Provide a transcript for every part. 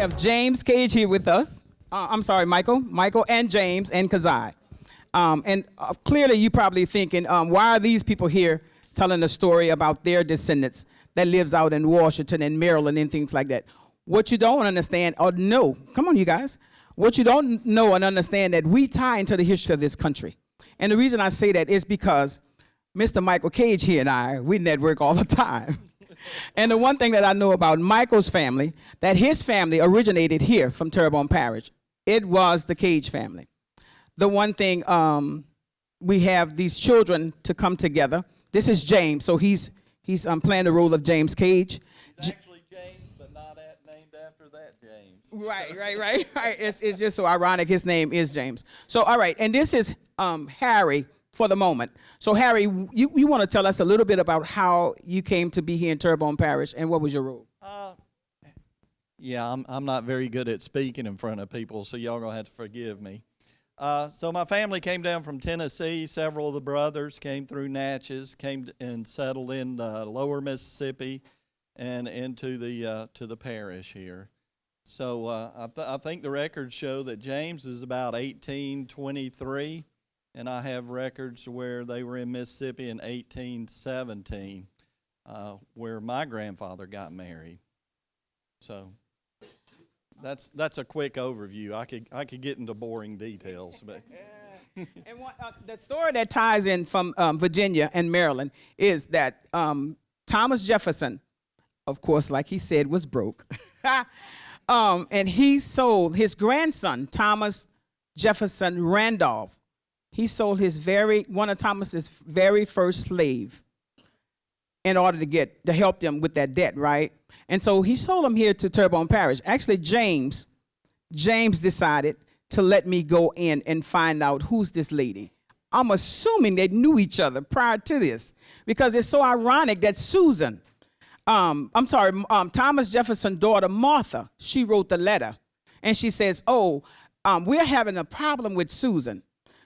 have James Cage here with us. I'm sorry, Michael and James and Kazai. Clearly you're probably thinking, why are these people here telling a story about their descendants that lives out in Washington and Maryland and things like that? What you don't understand or know, come on you guys, what you don't know and understand that we tie into the history of this country. And the reason I say that is because Mr. Michael Cage here and I, we network all the time. And the one thing that I know about Michael's family, that his family originated here from Terrebonne Parish. It was the Cage family. The one thing, we have these children to come together. This is James, so he's playing the role of James Cage. It's actually James, but not named after that James. Right. It's just so ironic. His name is James. So, all right, and this is Harry for the moment. So, Harry, you want to tell us a little bit about how you came to be here in Terrebonne Parish, and what was your role? Yeah, I'm not very good at speaking in front of people, so y'all gonna have to forgive me. So my family came down from Tennessee. Several of the brothers came through Natchez, came and settled in lower Mississippi and into the parish here. So I think the records show that James is about 1823, and I have records where they were in Mississippi in 1817, where my grandfather got married. So that's a quick overview. I could get into boring details, but and the story that ties in from Virginia and Maryland is that Thomas Jefferson, of course, like he said, was broke, and he sold his grandson Thomas Jefferson Randolph. He sold one of Thomas's very first slave in order to help them with that debt, right? And so he sold him here to Terrebonne Parish. Actually, James decided to let me go in and find out who's this lady. I'm assuming they knew each other prior to this, because it's so ironic that Susan, Thomas Jefferson's daughter, Martha, she wrote the letter. And she says, we're having a problem with Susan.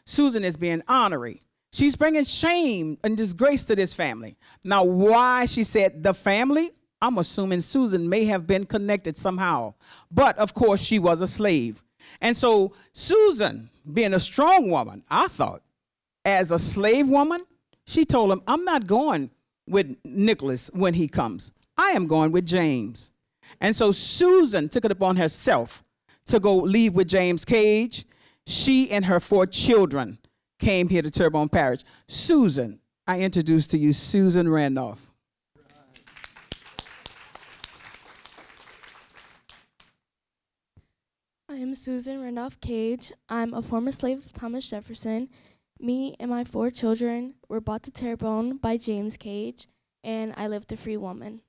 Susan is being ornery. She's bringing shame and disgrace to this family. Now, why she said the family? I'm assuming Susan may have been connected somehow. But, of course, she was a slave. And so Susan, being a strong woman, I thought, as a slave woman, she told him, I'm not going with Nicholas when he comes. I am going with James. And so Susan took it upon herself to go leave with James Cage. She and her 4 children came here to Terrebonne Parish. Susan, I introduce to you Susan Randolph. I am Susan Randolph Cage. I'm a former slave of Thomas Jefferson. Me and my 4 children were brought to Terrebonne by James Cage, and I lived a free woman.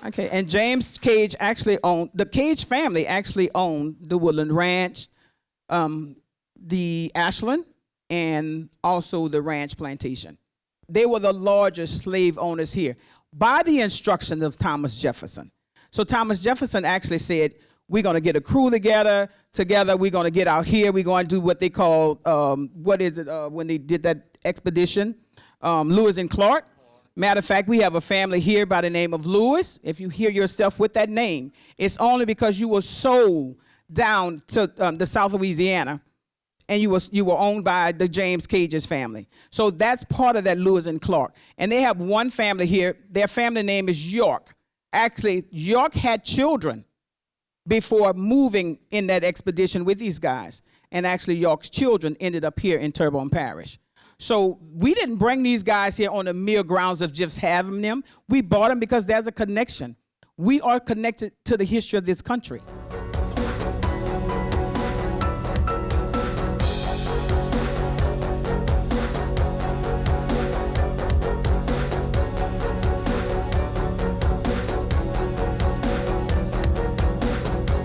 Okay, and James Cage the Cage family actually owned the Woodland Ranch, the Ashland, and also the ranch plantation. They were the largest slave owners here by the instructions of Thomas Jefferson. So Thomas Jefferson actually said, we're going to get a crew together, we're going to get out here, we're going to do what they call, when they did that expedition, Lewis and Clark. Matter of fact, we have a family here by the name of Lewis. If you hear yourself with that name, it's only because you were sold down to the South Louisiana, and you were owned by the James Cage's family. So that's part of that Lewis and Clark. And they have one family here. Their family name is York. Actually, York had children before moving in that expedition with these guys. And actually, York's children ended up here in Terrebonne Parish. So we didn't bring these guys here on the mere grounds of just having them. We bought them because there's a connection. We are connected to the history of this country.